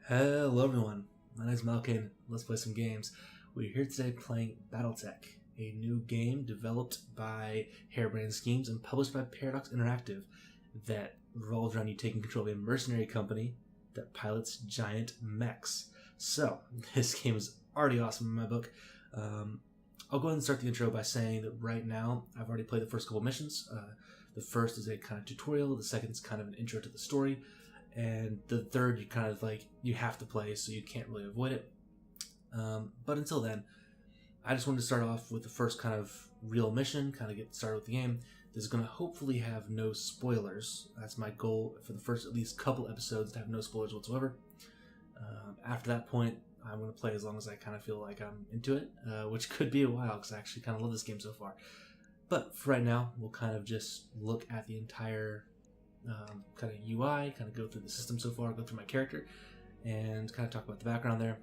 Hello everyone, my name is Malkin. Let's play some games. We're here today playing BattleTech, a new game developed by Harebrained Schemes and published by Paradox Interactive that revolves around you taking control of a mercenary company that pilots giant mechs. So, this game is already awesome in my book. I'll go ahead and start the intro by saying that right now I've already played the first couple missions. The first is a kind of tutorial, the second is kind of an intro to the story, and the third you have to play, so you can't really avoid it. But until then, I just wanted to start off with the first kind of real mission, kind of get started with the game. This is going to hopefully have no spoilers. That's my goal for the first at least couple episodes, to have no spoilers whatsoever. After that point, I'm going to play as long as I kind of feel like I'm into it, which could be a while because I actually kind of love this game so far. But for right now, we'll kind of just look at the entire kind of UI, kind of go through the system so far, go through my character, and kind of talk about the background there.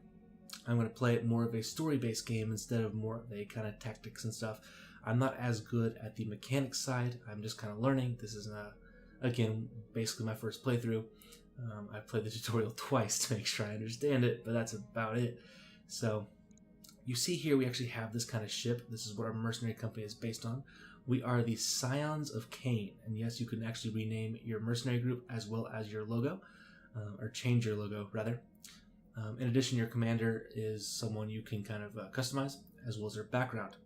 I'm going to play it more of a story-based game instead of more of a kind of tactics and stuff. I'm not as good at the mechanics side. I'm just kind of learning. This is, again, basically my first playthrough. I played the tutorial twice to make sure I understand it, but that's about it. So, you see here we actually have this kind of ship. This is what our mercenary company is based on. We are the Scions of Cain, and yes, you can actually rename your mercenary group as well as your logo, or change your logo, rather. In addition, your commander is someone you can kind of customize, as well as their background.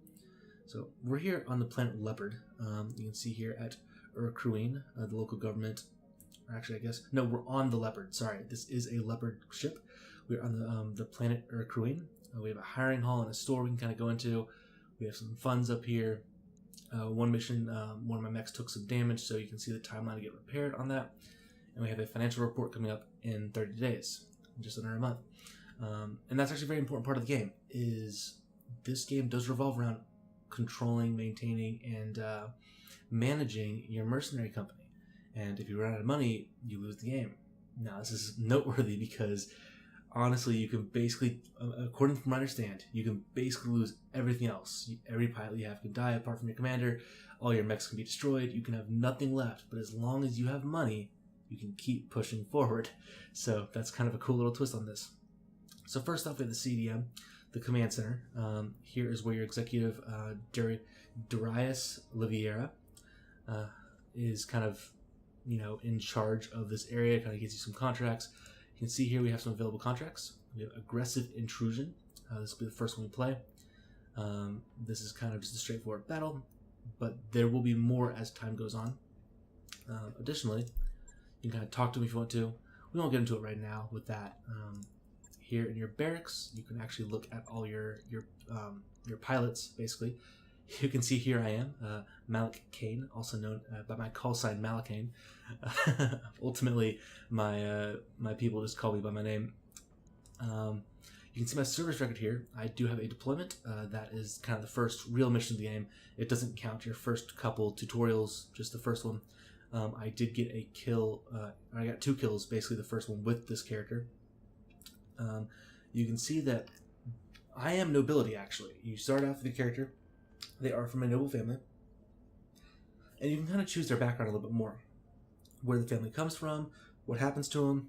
So, we're here on the planet Leopard. You can see here at Urkruine, the local government. Actually, I guess, no, we're on the Leopard. Sorry, this is a Leopard ship. We're on the planet Urkruine. We have a hiring hall and a store we can kind of go into. We have some funds up here. One mission, one of my mechs took some damage, so you can see the timeline to get repaired on that. And we have a financial report coming up in 30 days, just under a month. And that's actually a very important part of the game, is this game does revolve around controlling, maintaining, and managing your mercenary company. And if you run out of money, you lose the game. Now, this is noteworthy because, honestly, you can basically, according to what I understand, you can basically lose everything else. Every pilot you have can die apart from your commander. All your mechs can be destroyed. You can have nothing left. But as long as you have money, you can keep pushing forward. So that's kind of a cool little twist on this. So first off, we have the CDM, the command center. Here is where your executive, Darius Oliveira, is kind of, in charge of this area. Kind of gives you some contracts. You can see here we have some available contracts. We have aggressive intrusion. This will be the first one we play. This is kind of just a straightforward battle, but there will be more as time goes on. Additionally, you can kind of talk to them if you want to. We won't get into it right now with that. Here in your barracks, you can actually look at all your pilots, basically. You can see here I am, Malik Kane, also known by my call sign Malakane. Ultimately, my people just call me by my name. You can see my service record here. I do have a deployment. That is kind of the first real mission of the game. It doesn't count your first couple tutorials, just the first one. I did get a kill. I got 2 kills, basically the first one with this character. You can see that I am nobility, actually. You start off with the character. They are from a noble family. And you can kind of choose their background a little bit more. Where the family comes from, what happens to them,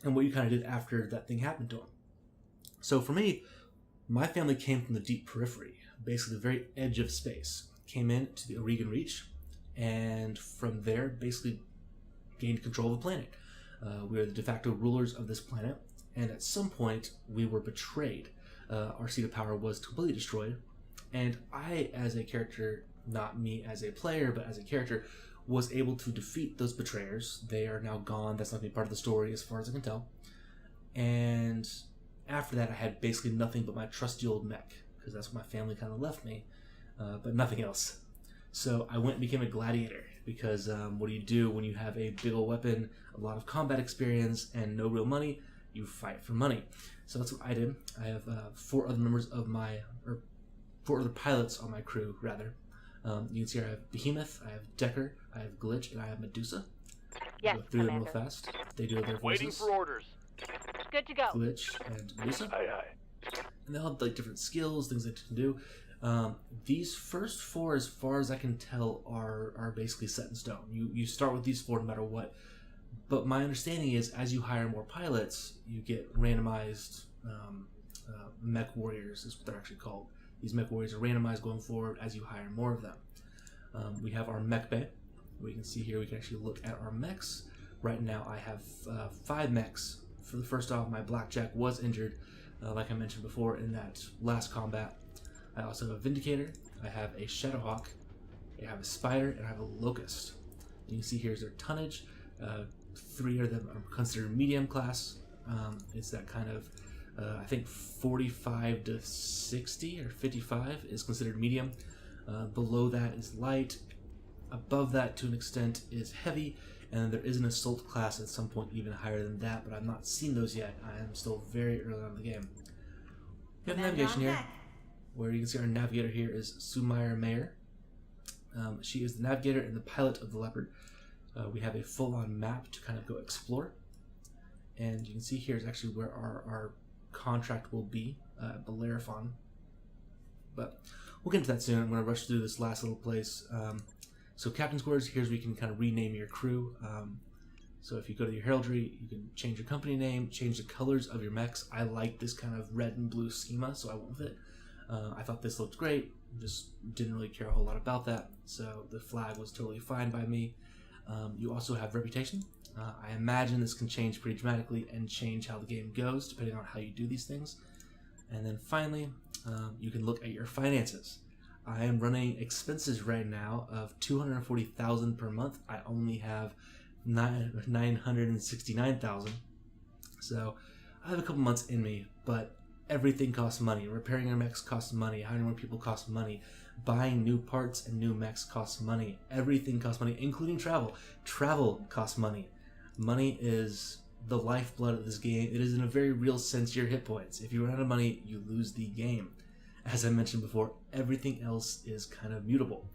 and what you kind of did after that thing happened to them. So for me, my family came from the deep periphery, basically the very edge of space. Came in to the Oregon Reach, and from there basically gained control of the planet. We are the de facto rulers of this planet, and at some point we were betrayed. Our seat of power was completely destroyed. And I, as a character, not me as a player, but as a character, was able to defeat those betrayers. They are now gone. That's not going to be part of the story as far as I can tell. And after that, I had basically nothing but my trusty old mech, because that's what my family kind of left me, but nothing else. So I went and became a gladiator, because what do you do when you have a big old weapon, a lot of combat experience, and no real money? You fight for money. So that's what I did. I have 4 other members of my... 4 other pilots on my crew, rather. You can see here I have Behemoth, I have Decker, I have Glitch, and I have Medusa. Yes, I'll go through them real Commander. fast. They do have their voices. Waiting for orders. Good to go. Glitch and Medusa. Aye, aye. And they all have like different skills, things they can do. These first 4, as far as I can tell, are basically set in stone. You start with these 4 no matter what. But my understanding is, as you hire more pilots, you get randomized mech warriors, is what they're actually called. These mech warriors are randomized going forward as you hire more of them. We have our mech bay. We can see here, we can actually look at our mechs. Right now I have 5 mechs. For the first off, my Blackjack was injured, like I mentioned before in that last combat. I also have a Vindicator, I have a Shadowhawk, I have a Spider, and I have a Locust. You can see here's their tonnage. 3 of them are considered medium class. It's that kind of, I think 45 to 60 or 55 is considered medium. Below that is light. Above that, to an extent, is heavy. And there is an assault class at some point even higher than that, but I've not seen those yet. I am still very early on in the game. We have navigation here, where you can see our navigator here is Sumaira Mayer. She is the navigator and the pilot of the Leopard. We have a full-on map to kind of go explore. And you can see here is actually where our contract will be at Bellerophon. But we'll get into that soon. I'm going to rush through this last little place. So Captain's Quarters, here's where you can kind of rename your crew. So if you go to your heraldry, you can change your company name, change the colors of your mechs. I like this kind of red and blue schema, so I went with it. I thought this looked great, just didn't really care a whole lot about that, so the flag was totally fine by me. You also have reputation. I imagine this can change pretty dramatically and change how the game goes depending on how you do these things. And then finally, you can look at your finances. I am running expenses right now of $240,000 per month. I only have $969,000. So I have a couple months in me, but everything costs money. Repairing your mechs costs money. Hiring more people costs money. Buying new parts and new mechs costs money. Everything costs money, including travel. Travel costs money. Money is the lifeblood of this game. It is in a very real sense your hit points. If you run out of money, you lose the game. As I mentioned before, everything else is kind of mutable.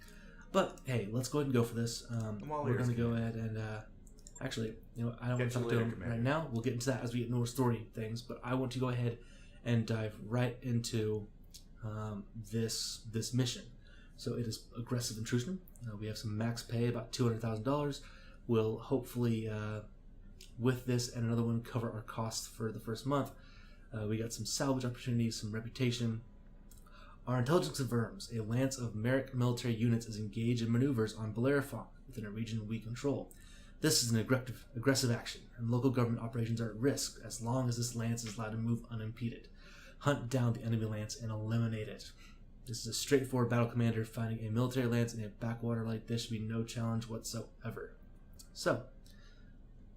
But hey, let's go ahead and go for this. We're going to go ahead and actually, you know, I don't want to talk to him right now. We'll get into that as we get more story things. But I want to go ahead and dive right into this mission. So it is aggressive intrusion. We have some max pay, about $200,000. We'll hopefully, with this and another one, cover our costs for the first month. We got some salvage opportunities, some reputation. Our intelligence confirms a lance of Merrick military units is engaged in maneuvers on Bellerophon within a region we control. This is an aggressive action, and local government operations are at risk as long as this lance is allowed to move unimpeded. Hunt down the enemy lance and eliminate it. This is a straightforward battle, Commander. Finding a military lance in a backwater like this should be no challenge whatsoever. So,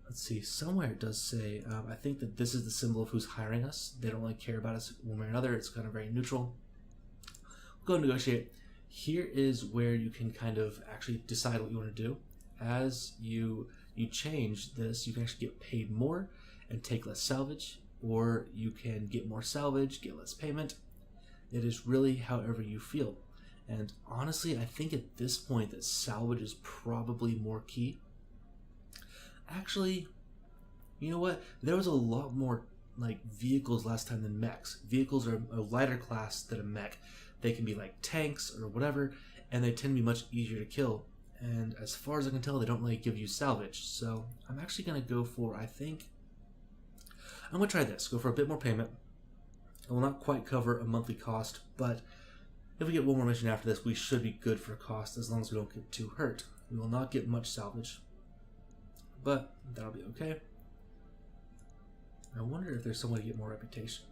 let's see. Somewhere it does say, I think that this is the symbol of who's hiring us. They don't really care about us one way or another. It's kind of very neutral. We'll go negotiate. Here is where you can kind of actually decide what you want to do. As you change this, you can actually get paid more and take less salvage, or you can get more salvage, get less payment. It is really however you feel. And honestly, I think at this point that salvage is probably more key. Actually, you know what? There was a lot more like vehicles last time than mechs. Vehicles are a lighter class than a mech. They can be like tanks or whatever, and they tend to be much easier to kill. And as far as I can tell, they don't really give you salvage. So I'm actually going to go for, I'm going to try this. Go for a bit more payment. It will not quite cover a monthly cost, but if we get one more mission after this, we should be good for cost as long as we don't get too hurt. We will not get much salvage, but that'll be okay. I wonder if there's some way to get more reputation.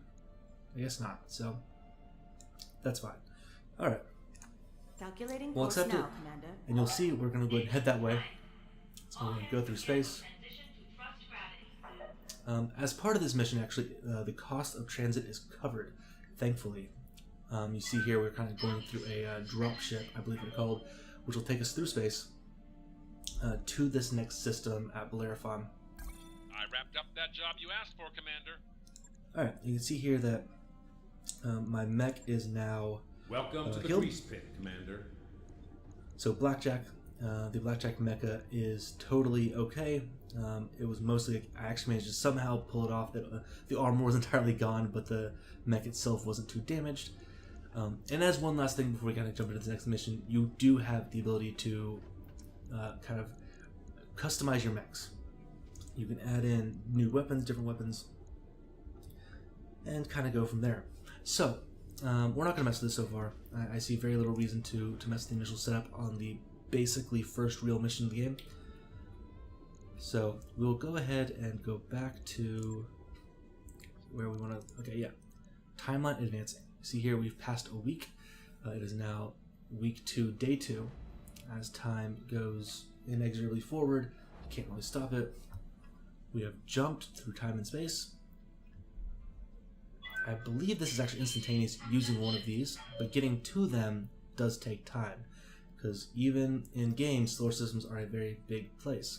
I guess not, so that's fine. Alright. Calculating we'll course accept now, it, Commander. and you'll see we're going to go ahead and head that way. So we're going to go through space. As part of this mission, actually, the cost of transit is covered, thankfully. You see here we're kind of going through a drop ship, I believe they're called, which will take us through space to this next system at Bellerophon. I wrapped up that job you asked for, Commander. Alright, you can see here that my mech is now Welcome to the healed. grease pit, Commander. So Blackjack, the Blackjack mecha is totally okay. It was mostly, I actually managed to somehow pull it off. That the armor was entirely gone, but the mech itself wasn't too damaged. And as one last thing before we kind of jump into the next mission, you do have the ability to kind of customize your mechs. You can add in new weapons, different weapons, and kind of go from there. So, we're not going to mess with this so far. I see very little reason to mess with the initial setup on the basically first real mission of the game. So, we'll go ahead and go back to where we want to... Okay, yeah. Timeline advancing. See here, we've passed a week. It is now week 2, day 2. As time goes inexorably forward, you can't really stop it. We have jumped through time and space. I believe this is actually instantaneous using one of these, but getting to them does take time, because even in games, solar systems are a very big place.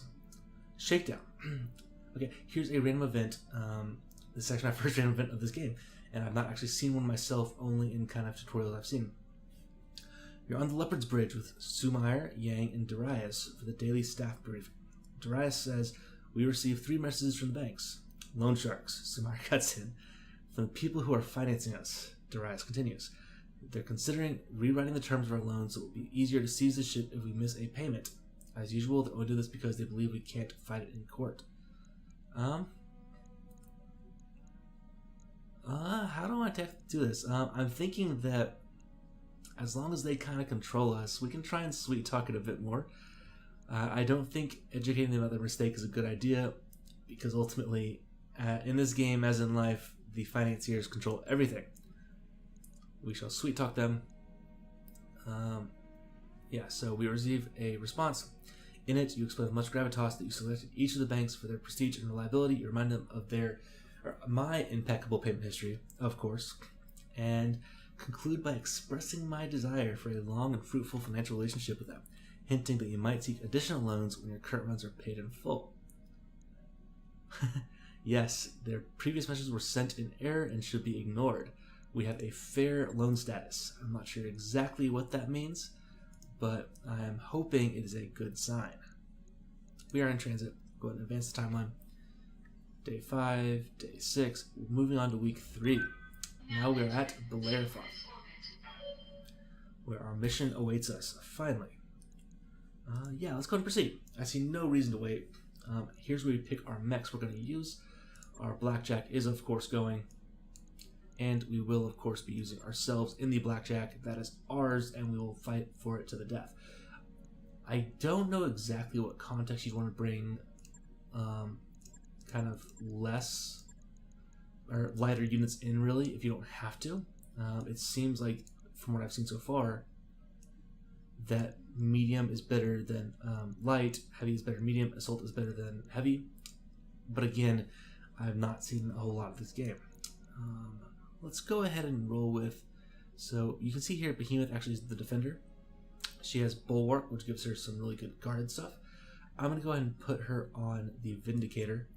Shakedown. Okay, here's a random event. This is actually my first random event of this game, and I've not actually seen one myself, only in kind of tutorials I've seen. You're on the Leopard's Bridge with Sumair, Yang, and Darius for the daily staff briefing. Darius says, "We received 3 messages from the banks. Loan sharks," Sumair cuts in. "From the people who are financing us," Darius continues. "They're considering rewriting the terms of our loans so it will be easier to seize the ship if we miss a payment. As usual, they only do this because they believe we can't fight it in court." How do I do this? I'm thinking that as long as they kind of control us, we can try and sweet talk it a bit more. I don't think educating them about their mistake is a good idea, because ultimately, in this game, as in life, the financiers control everything. We shall sweet talk them. Yeah, so we receive a response. In it, you explain with much gravitas that you selected each of the banks for their prestige and reliability. You remind them of my impeccable payment history, of course, and conclude by expressing my desire for a long and fruitful financial relationship with them, hinting that you might seek additional loans when your current ones are paid in full. Yes, their previous messages were sent in error and should be ignored. We have a fair loan status. I'm not sure exactly what that means, but I am hoping it is a good sign. We are in transit. Go ahead and advance the timeline. Day 5, day 6, moving on to week 3. Now we are at Bellerophon, where our mission awaits us, finally. Yeah, let's go ahead and proceed. I see no reason to wait. Here's where we pick our mechs we're going to use. Our blackjack is, of course, going, and we will, of course, be using ourselves in the blackjack. That is ours, and we will fight for it to the death. I don't know exactly what context you'd want to bring kind of less or lighter units in, really, if you don't have to. It seems like, from what I've seen so far, that medium is better than light, heavy is better than medium, assault is better than heavy. But again, I have not seen a whole lot of this game. Let's go ahead and roll with... So you can see here Behemoth actually is the defender. She has Bulwark, which gives her some really good guarded stuff. I'm going to go ahead and put her on the Vindicator.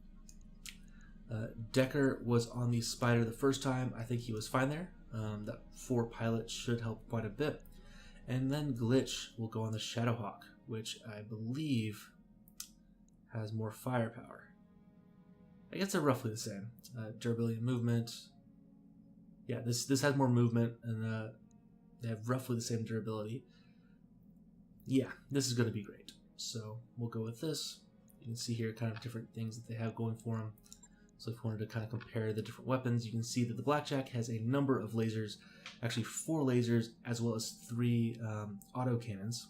Decker was on the Spider the first time. I think he was fine there. That 4 pilot should help quite a bit. And then Glitch will go on the Shadowhawk, which I believe has more firepower. I guess they're roughly the same. Durability and movement. Yeah, this has more movement, and they have roughly the same durability. Yeah, this is going to be great. So we'll go with this. You can see here kind of different things that they have going for them. So if you wanted to kind of compare the different weapons, you can see that the Blackjack has a number of lasers, actually 4 lasers, as well as 3 autocannons,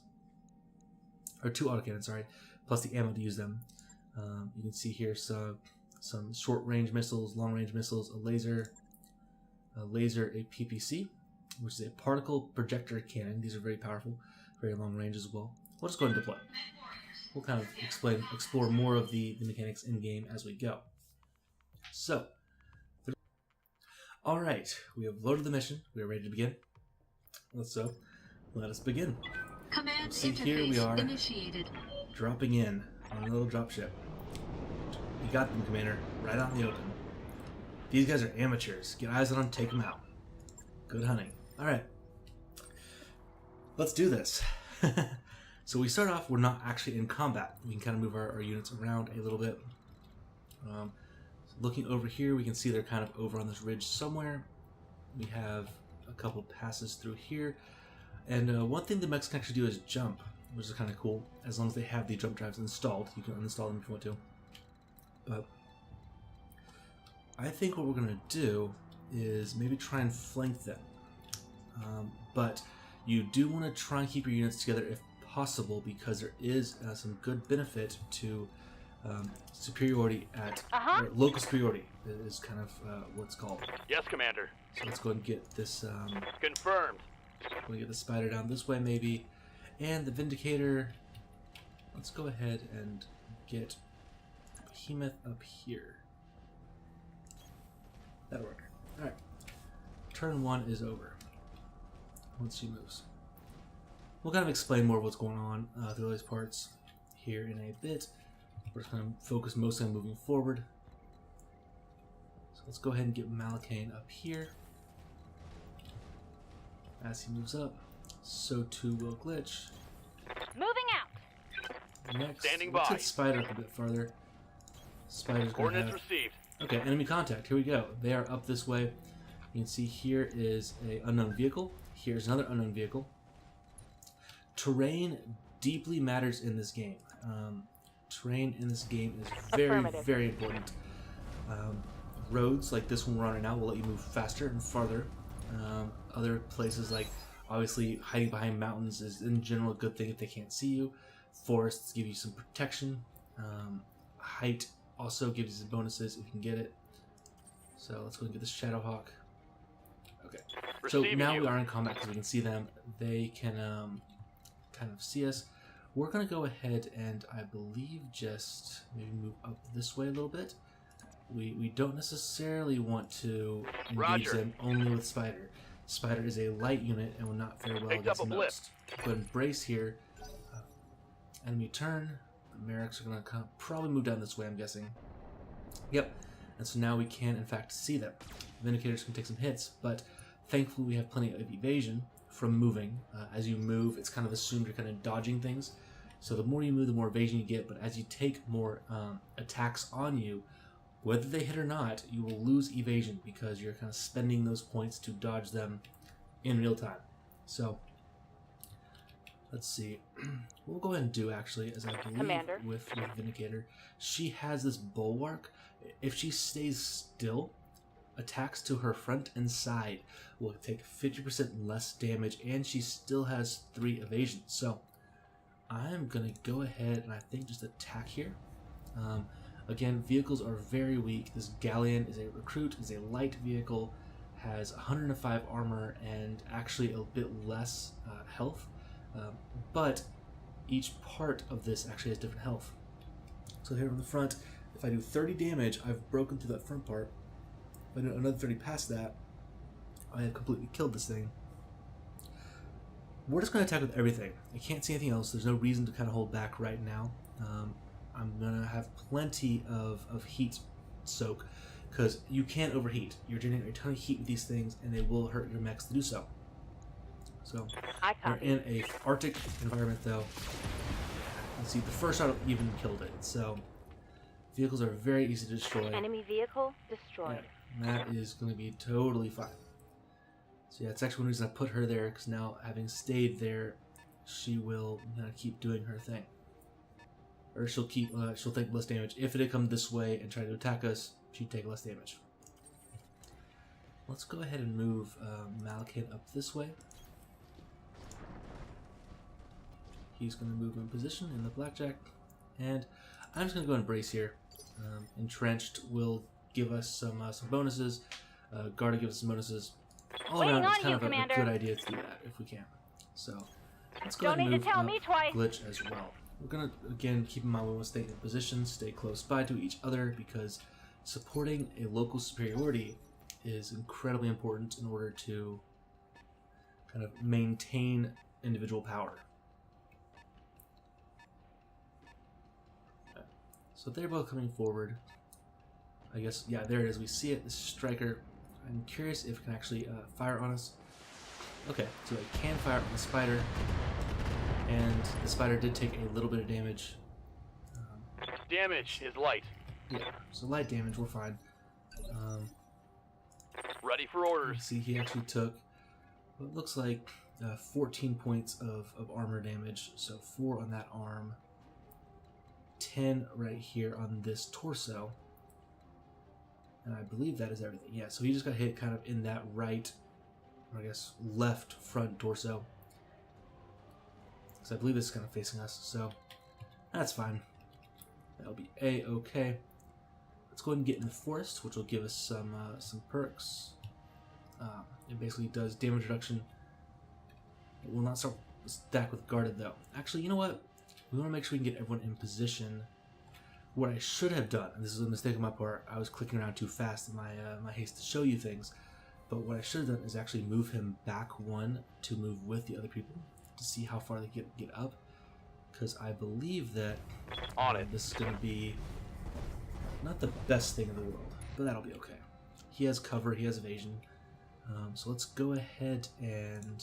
or 2 autocannons, sorry, plus the ammo to use them. You can see here some short-range missiles, long-range missiles, a laser, a PPC, which is a particle projector cannon. These are very powerful, very long range as well. We'll just go ahead and deploy. We'll kind of explore more of the mechanics in-game as we go. So, alright, we have loaded the mission. We are ready to begin. Let us begin. Command See, interface here we are, initiated. dropping in on a little dropship. You got them, Commander, right out in the open. These guys are amateurs. Get eyes on them, take them out. Good hunting. Alright. Let's do this. So we start off, we're not actually in combat. We can kind of move our units around a little bit. Looking over here, we can see they're kind of over on this ridge somewhere. We have a couple passes through here. And one thing the mechs can actually do is jump, which is kind of cool. As long as they have the jump drives installed, you can uninstall them if you want to. But I think what we're going to do is maybe try and flank them. But you do want to try and keep your units together if possible, because there is some good benefit to superiority at or local superiority is kind of what's called. Yes, Commander. So let's go ahead and get this. Confirmed. We'll get the spider down this way maybe, and the Vindicator. Let's go ahead and get Behemoth up here. That'll work. All right. Turn 1 is over. Once she moves, we'll kind of explain more of what's going on through these parts here in a bit. We're just going to focus mostly on moving forward. So let's go ahead and get Malakane up here. As he moves up, so too will Glitch. Moving out. Next, Standing let's by. get Spider up a bit farther. Spider's going to Coordinates have... received. Okay, enemy contact. Here we go. They are up this way. You can see here is a unknown vehicle. Here's another unknown vehicle. Terrain deeply matters in this game. Terrain in this game is very, very important. Roads like this one we're on right now will let you move faster and farther. Other places like obviously hiding behind mountains is in general a good thing if they can't see you. Forests give you some protection. Height also gives you some bonuses if you can get it. So let's go and get this Shadowhawk. Okay. So now we are in combat because we can see them. They can kind of see us. We're going to go ahead and I believe just maybe move up this way a little bit. We don't necessarily want to engage them only with Spider. Spider is a light unit and will not fare well against most. Go ahead and brace here. Enemy turn. The Mercs are going to probably move down this way, I'm guessing. Yep. And so now we can, in fact, see them. Vindicators can take some hits, but thankfully we have plenty of evasion from moving. As you move, it's kind of assumed you're kind of dodging things. So the more you move, the more evasion you get, but as you take more attacks on you, whether they hit or not, you will lose evasion because you're kind of spending those points to dodge them in real time. So, let's see. We'll go ahead and do, actually, as I believe with Vindicator, she has this bulwark. If she stays still, attacks to her front and side will take 50% less damage, and she still has 3 evasion. So, I'm going to go ahead and I think just attack here. Again, vehicles are very weak. This Galleon is a recruit, is a light vehicle, has 105 armor and actually a bit less health. But each part of this actually has different health. So here on the front, if I do 30 damage, I've broken through that front part. If I do another 30 past that, I have completely killed this thing. We're just going to attack with everything. I can't see anything else. There's no reason to kind of hold back right now. I'm going to have plenty of heat soak because you can't overheat. You're generating a ton of heat with these things and they will hurt your mechs to do so. So we're in a Arctic environment though. You see the first shot even killed it. So vehicles are very easy to destroy. Enemy vehicle destroyed. Yeah, that is going to be totally fine. So yeah, it's actually one reason I put her there because now having stayed there, she will keep doing her thing. Or she'll take less damage. If it had come this way and try to attack us, she'd take less damage. Let's go ahead and move Malakane up this way. He's going to move in position in the blackjack. And I'm just going to go and brace here. Entrenched will give us some bonuses. Guard will give us some bonuses. All around, it's kind of a good idea to do that if we can. So let's go ahead and move up Glitch as well. We're going to, again, keep in mind we want to stay in position, stay close by to each other, because supporting a local superiority is incredibly important in order to kind of maintain individual power. Okay. So they're both coming forward. I guess, yeah, there it is. We see it. This striker. I'm curious if it can actually fire on us. Okay, so it can fire on the spider. And the spider did take a little bit of damage. Damage is light. Yeah, so light damage, we're fine. Ready for orders. See, he actually took what looks like 14 points of armor damage, so 4 on that arm. 10 right here on this torso. And I believe that is everything. Yeah, so he just got hit kind of in that right, or I guess left front torso. So I believe this is kind of facing us, so that's fine. That'll be A-okay. Let's go ahead and get in the forest, which will give us some perks. It basically does damage reduction. It will not stack with guarded though. Actually, you know what? We want to make sure we can get everyone in position. What I should have done, and this is a mistake on my part, I was clicking around too fast in my haste to show you things. But what I should have done is actually move him back one to move with the other people to see how far they get up. Because I believe that this is going to be not the best thing in the world, but that'll be okay. He has cover, he has evasion. So let's go ahead and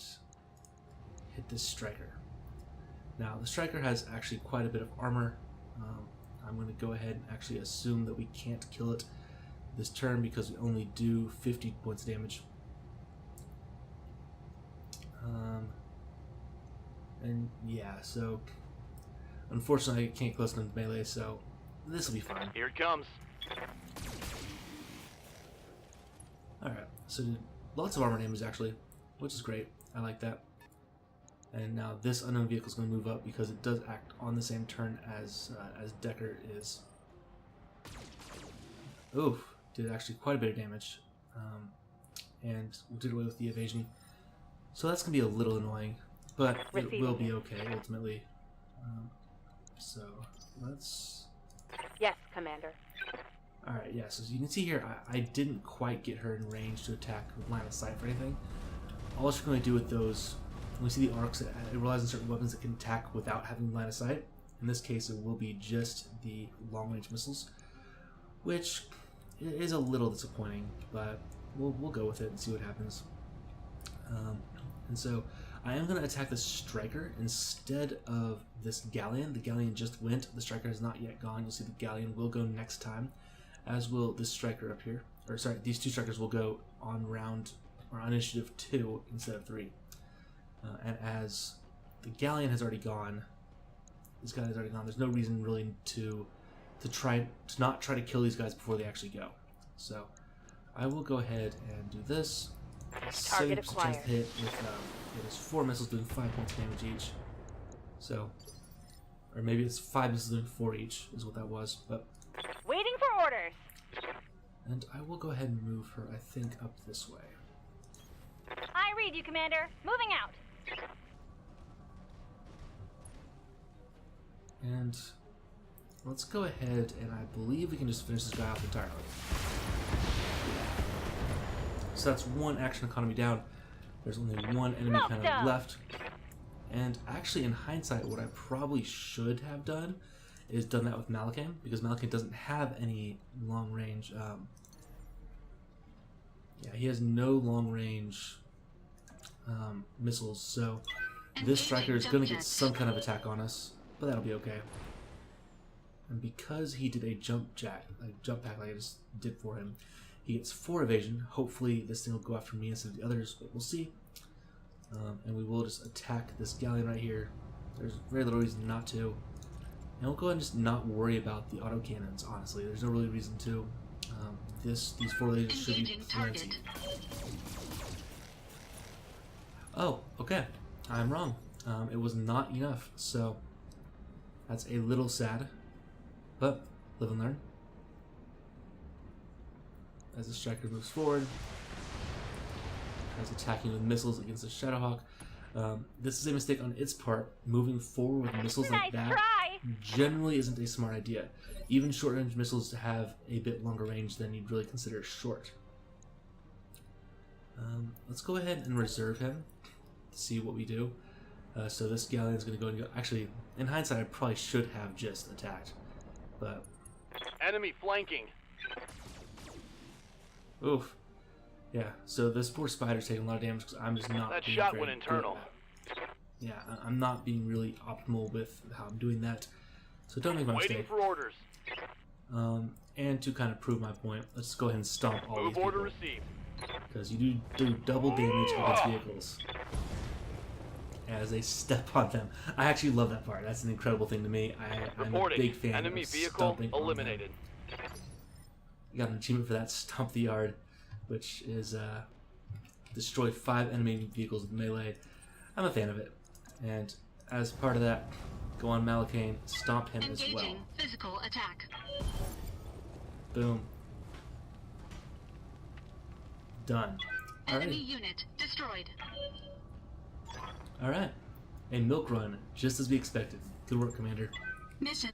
hit this striker. Now, the striker has actually quite a bit of armor. I'm going to go ahead and actually assume that we can't kill it this turn because we only do 50 points of damage. And yeah, so unfortunately I can't close enough melee, so this will be fine. Here it comes. Alright, so lots of armor damage actually, which is great. I like that. And now this unknown vehicle is going to move up because it does act on the same turn as Decker is. Oof, did actually quite a bit of damage. And we did away with the evasion. So that's going to be a little annoying, but it will be okay ultimately. So let's... Yes, Commander. Alright, yeah, so as you can see here, I didn't quite get her in range to attack with line of sight or anything. All she's going to do with those... When we see the arcs, it relies on certain weapons that can attack without having line of sight. In this case, it will be just the long-range missiles, which is a little disappointing, but we'll go with it and see what happens. And so I am going to attack the striker instead of this galleon. The galleon just went. The striker has not yet gone. You'll see the galleon will go next time, as will this striker up here. Or sorry, these two strikers will go on round or on initiative 2 instead of 3. And as the galleon has already gone, this guy has already gone. There's no reason really to not try to kill these guys before they actually go. So I will go ahead and do this. Target acquired. Chance to hit with it is 4 missiles doing 5 points of damage each. So, or maybe it's 5 missiles doing 4 each is what that was. But Waiting for orders. and I will go ahead and move her, I think, up this way. I read you, Commander. Moving out. And let's go ahead, and I believe we can just finish this guy off entirely. So that's one action economy down. There's only one enemy kind of left. And actually, in hindsight, what I probably should have done is done that with Malakane, because Malakane doesn't have any long range. Yeah, he has no long range missiles, so this striker is going to get some kind of attack on us, but that'll be okay. And because he did a jump pack like I just did for him, he gets 4 evasion. Hopefully this thing will go after me instead of the others, but we'll see. And we will just attack this galleon right here. There's very little reason not to. And we'll go ahead and just not worry about the autocannons, honestly. There's no really reason to. These 4 lasers should be plenty. Oh, okay. I'm wrong. It was not enough, so that's a little sad. But live and learn. As the striker moves forward, tries attacking with missiles against the Shadowhawk. This is a mistake on its part. Moving forward with missiles like that generally isn't a smart idea. Even short-range missiles have a bit longer range than you'd really consider short. Let's go ahead and reserve him to see what we do. So this galleon is going to go and go. Actually, in hindsight, I probably should have just attacked, but enemy flanking. Oof. Yeah, so this poor spider's taking a lot of damage because I'm just not. That shot went internal. Yeah, I'm not being really optimal with how I'm doing that. So don't make my mistake. Waiting for orders. And to kind of prove my point, let's go ahead and stomp all these order people. received. Because you do double damage against vehicles. as they step on them. I actually love that part. That's an incredible thing to me. I'm a Reporting. big fan Enemy of vehicle stomping eliminated. on them. You got an achievement for that, Stomp the Yard, which is destroy 5 enemy vehicles with melee. I'm a fan of it. And as part of that, go on Malakane, stomp him as well. Engaging physical attack. Boom. Done. Enemy Alright. unit destroyed. Alright. A milk run, just as we expected. Good work, Commander. Mission.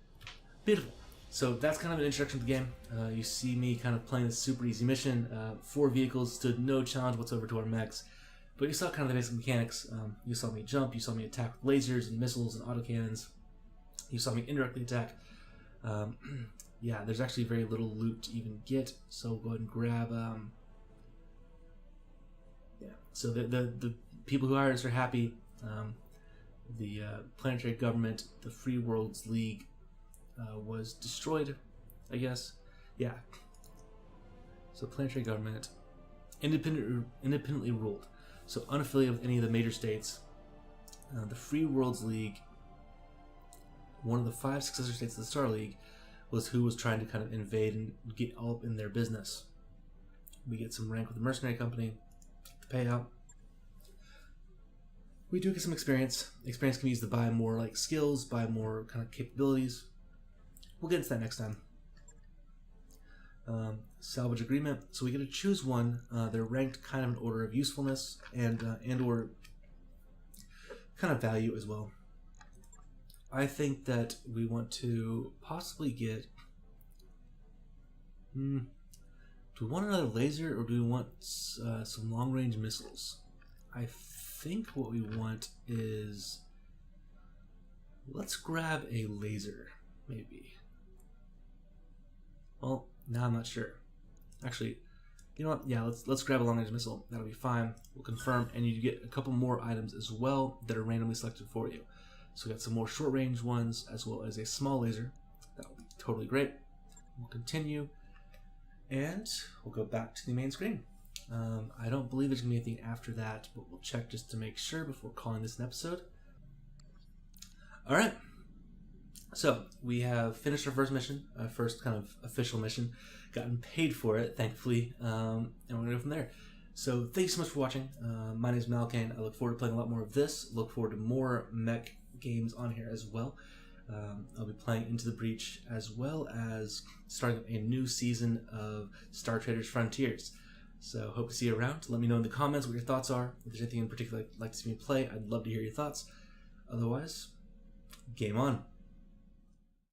Beautiful. So that's kind of an introduction to the game. You see me kind of playing this super easy mission. 4 vehicles stood no challenge whatsoever to our mechs. But you saw kind of the basic mechanics. You saw me jump, you saw me attack with lasers and missiles and autocannons. You saw me indirectly attack. Yeah, there's actually very little loot to even get. So go ahead and grab... yeah, so the people who hired us are happy. The planetary government, the Free Worlds League, was destroyed, I guess. Yeah. So planetary government, independently ruled. So unaffiliated with any of the major states. The Free Worlds League, one of the 5 successor states of the Star League, was who was trying to kind of invade and get all up in their business. We get some rank with the mercenary company, the payout. We do get some experience. Experience can be used to buy more like skills, buy more kind of capabilities. We'll get into that next time. Salvage agreement. So we get to choose one. They're ranked kind of in order of usefulness and or kind of value as well. I think that we want to possibly get... do we want another laser or do we want some long-range missiles? I think what we want is... let's grab a laser, maybe. Well, now I'm not sure. Actually, you know what? Yeah, let's grab a long-range missile. That'll be fine. We'll confirm, and you get a couple more items as well that are randomly selected for you. So we got some more short-range ones as well as a small laser. That'll be totally great. We'll continue, and we'll go back to the main screen. I don't believe there's gonna be anything after that, but we'll check just to make sure before calling this an episode. All right. So we have finished our first mission, first kind of official mission, gotten paid for it, thankfully, and we're gonna go from there. So thank you so much for watching. My name is Malakane. I look forward to playing a lot more of this. Look forward to more mech games on here as well. I'll be playing Into the Breach as well as starting a new season of Star Traders Frontiers. So hope to see you around. Let me know in the comments what your thoughts are. If there's anything in particular you'd like to see me play, I'd love to hear your thoughts. Otherwise, game on.